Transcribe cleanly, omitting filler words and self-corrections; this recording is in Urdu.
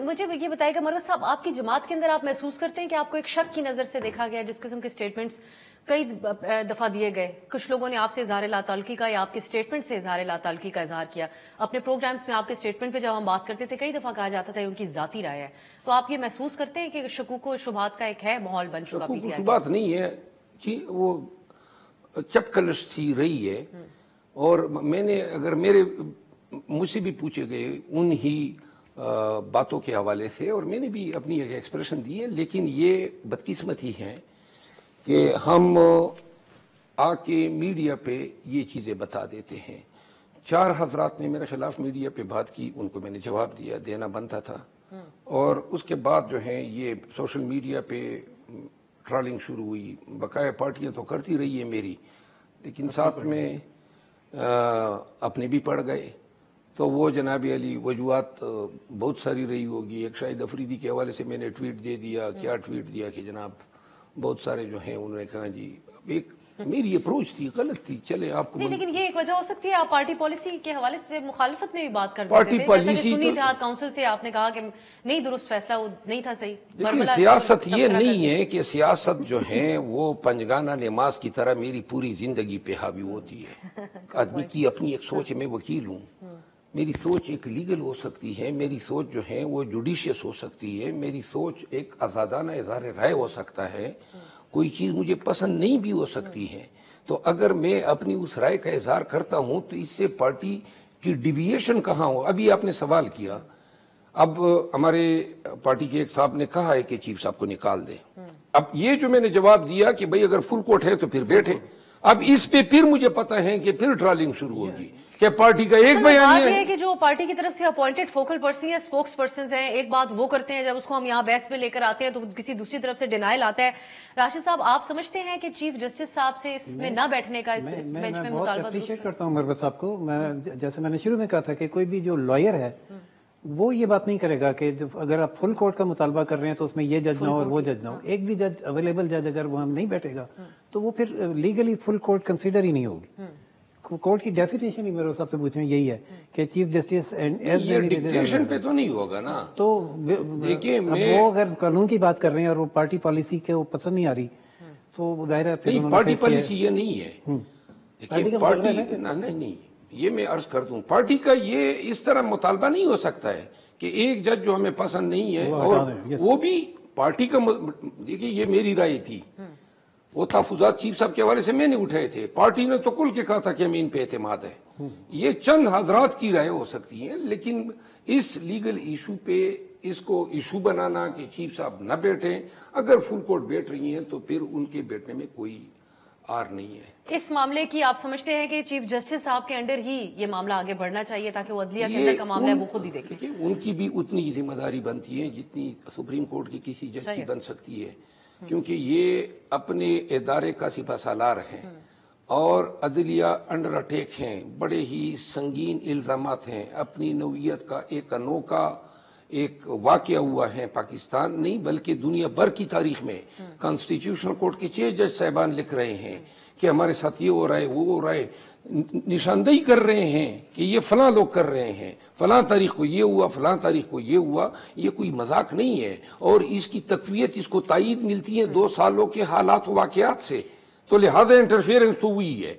مجھے یہ بتائیے گا مروت صاحب، آپ کی جماعت کے اندر آپ محسوس کرتے ہیں کہ آپ کو ایک شک کی نظر سے دیکھا گیا؟ جس قسم کے سٹیٹمنٹس کئی دفعہ دیے گئے، کچھ لوگوں نے آپ سے اظہار لا تعلقی کا یا آپ کے سٹیٹمنٹ سے اظہار لا تعلقی کا اظہار کیا اپنے پروگرامز میں. آپ کے سٹیٹمنٹ پہ جب ہم بات کرتے تھے کئی دفعہ کہا جاتا تھا ان کی ذاتی رائے ہے. تو آپ یہ محسوس کرتے ہیں کہ شکوک و شبہات کا ایک ہے ماحول بن چکا؟ شکوک و شبہات نہیں ہے جی، وہ چپکلش تھی رہی ہے. اور میں نے اگر مجھ سے بھی پوچھے گئے انہی باتوں کے حوالے سے، اور میں نے بھی اپنی ایک ایکسپریشن دی ہے. لیکن یہ بدقسمتی ہے کہ ہم آ کے میڈیا پہ یہ چیزیں بتا دیتے ہیں. 4 حضرات نے میرے خلاف میڈیا پہ بات کی، ان کو میں نے جواب دینا بنتا تھا. اور اس کے بعد جو ہے یہ سوشل میڈیا پہ ٹرالنگ شروع ہوئی. بقایا پارٹیاں تو کرتی رہی ہے میری، لیکن ساتھ میں اپنے بھی پڑ گئے. تو وہ جناب علی وجوہات بہت ساری رہی ہوگی. ایک شاہد افریدی کے حوالے سے میں نے ٹویٹ دے دیا. کیا ٹویٹ دیا کہ جناب بہت سارے جو ہیں انہوں نے کہا جی ایک میری اپروچ تھی، غلط تھی. چلے آپ کو نہیں، لیکن یہ ایک وجہ ہو سکتی ہے آپ پارٹی پالیسی کے حوالے سے مخالفت میں بھی بات کرتے پارٹی تھے، پالیسی جیسا کہ سنی اتحاد کونسل سے آپ نے کہا کہ نہیں درست فیصلہ وہ نہیں تھا صحیح. دیکھیے سیاست یہ نہیں ہے کہ سیاست جو ہے وہ پنجگانہ نماز کی طرح میری پوری زندگی پہ حاوی ہوتی ہے. آدمی کی اپنی ایک سوچ ہے. میں وکیل ہوں، میری سوچ ایک لیگل ہو سکتی ہے، میری سوچ جو ہے وہ جوڈیشیس ہو سکتی ہے، میری سوچ ایک آزادانہ اظہار رائے ہو سکتا ہے. کوئی چیز مجھے پسند نہیں بھی ہو سکتی ہے. تو اگر میں اپنی اس رائے کا اظہار کرتا ہوں تو اس سے پارٹی کی ڈیویشن کہاں ہو؟ ابھی آپ نے سوال کیا، اب ہمارے پارٹی کے ایک صاحب نے کہا ہے کہ چیف صاحب کو نکال دیں. اب یہ جو میں نے جواب دیا کہ بھئی اگر فل کوٹ ہے تو پھر بیٹھے. اب اس پہ پھر مجھے پتا ہے کہ پھر ٹرالنگ شروع ہوگی کہ پارٹی کا ایک بیانیہ ہے کہ جو پارٹی کی طرف سے اپوائنٹڈ فوکل پرسن یا اسپوکس پرسنز ہیں ایک بات وہ کرتے ہیں، جب اس کو ہم یہاں بحث پہ لے کر آتے ہیں تو کسی دوسری طرف سے ڈینائل آتا ہے. راشد صاحب آپ سمجھتے ہیں کہ چیف جسٹس صاحب سے اس میں نہ بیٹھنے کا اس بینچ میں مطالبہ؟ میں بہت اپریشیٹ کرتا ہوں مروت صاحب کو. جیسے میں نے شروع میں کہا تھا کہ کوئی بھی جو لائر ہے وہ یہ بات نہیں کرے گا کہ اگر آپ فل کورٹ کا مطالبہ کر رہے ہیں تو اس میں یہ جج نہ ہو اور وہ جج نہ ہو. ایک بھی جج اویلیبل جج اگر وہ ہم نہیں بیٹھے گا تو وہ پھر لیگلی فل کورٹ کنسیڈر ہی نہیں ہوگی. کورٹ کی ڈیفینیشن ہی میرے صاحب سے پوچھیں یہی ہے کہ چیف جسٹس یہ ڈکٹیشن پہ تو نہیں ہوگا نا. تو دیکھیں وہ اگر قانون کی بات کر رہے ہیں اور وہ پارٹی پالیسی کے وہ پسند نہیں آ رہی تو ظاہر ہے نہیں. پارٹی پالیسی یہ نہیں ہے. دیکھیں پارٹی نہیں، یہ میں عرض کر دوں پارٹی کا یہ اس طرح مطالبہ نہیں ہو سکتا ہے کہ ایک جج جو ہمیں پسند نہیں ہے اور وہ بھی پارٹی کا. دیکھیے یہ میری رائے تھی، وہ تحفظات چیف صاحب کے حوالے سے میں نے اٹھائے تھے. پارٹی نے تو کل کے کہا تھا کہ ہمیں ان پہ اعتماد ہے. یہ چند حضرات کی رائے ہو سکتی ہیں، لیکن اس لیگل ایشو پہ اس کو ایشو بنانا کہ چیف صاحب نہ بیٹھیں، اگر فل کورٹ بیٹھ رہی ہیں تو پھر ان کے بیٹھنے میں کوئی آر نہیں ہے. اس معاملے کی آپ سمجھتے ہیں کہ چیف جسٹس صاحب کے انڈر ہی یہ معاملہ آگے بڑھنا چاہیے تاکہ وہ عدلیہ کے اندر کا معاملہ ہے وہ خود ہی دیکھیں؟ ان کی بھی اتنی ذمہ داری بنتی ہے جتنی سپریم کورٹ کی کسی جج کی بن سکتی ہے، کیونکہ یہ اپنے ادارے کا سپہ سالار ہیں اور عدلیہ انڈر اٹیک ہیں. بڑے ہی سنگین الزامات ہیں. اپنی نوعیت کا ایک انوکھا ایک واقعہ ہوا ہے پاکستان نہیں بلکہ دنیا بھر کی تاریخ میں. کانسٹیٹیوشنل کورٹ کے 6 جج صاحبان لکھ رہے ہیں کہ ہمارے ساتھ یہ ہو رہا ہے وہ ہو رہا ہے، نشاندہی کر رہے ہیں کہ یہ فلاں لوگ کر رہے ہیں، فلاں تاریخ کو یہ ہوا، فلاں تاریخ کو یہ ہوا. یہ کوئی مذاق نہیں ہے اور اس کی تقویت اس کو تائید ملتی ہے 2 سالوں کے حالات و واقعات سے. تو لہٰذا انٹرفیئرنس تو ہوئی ہے.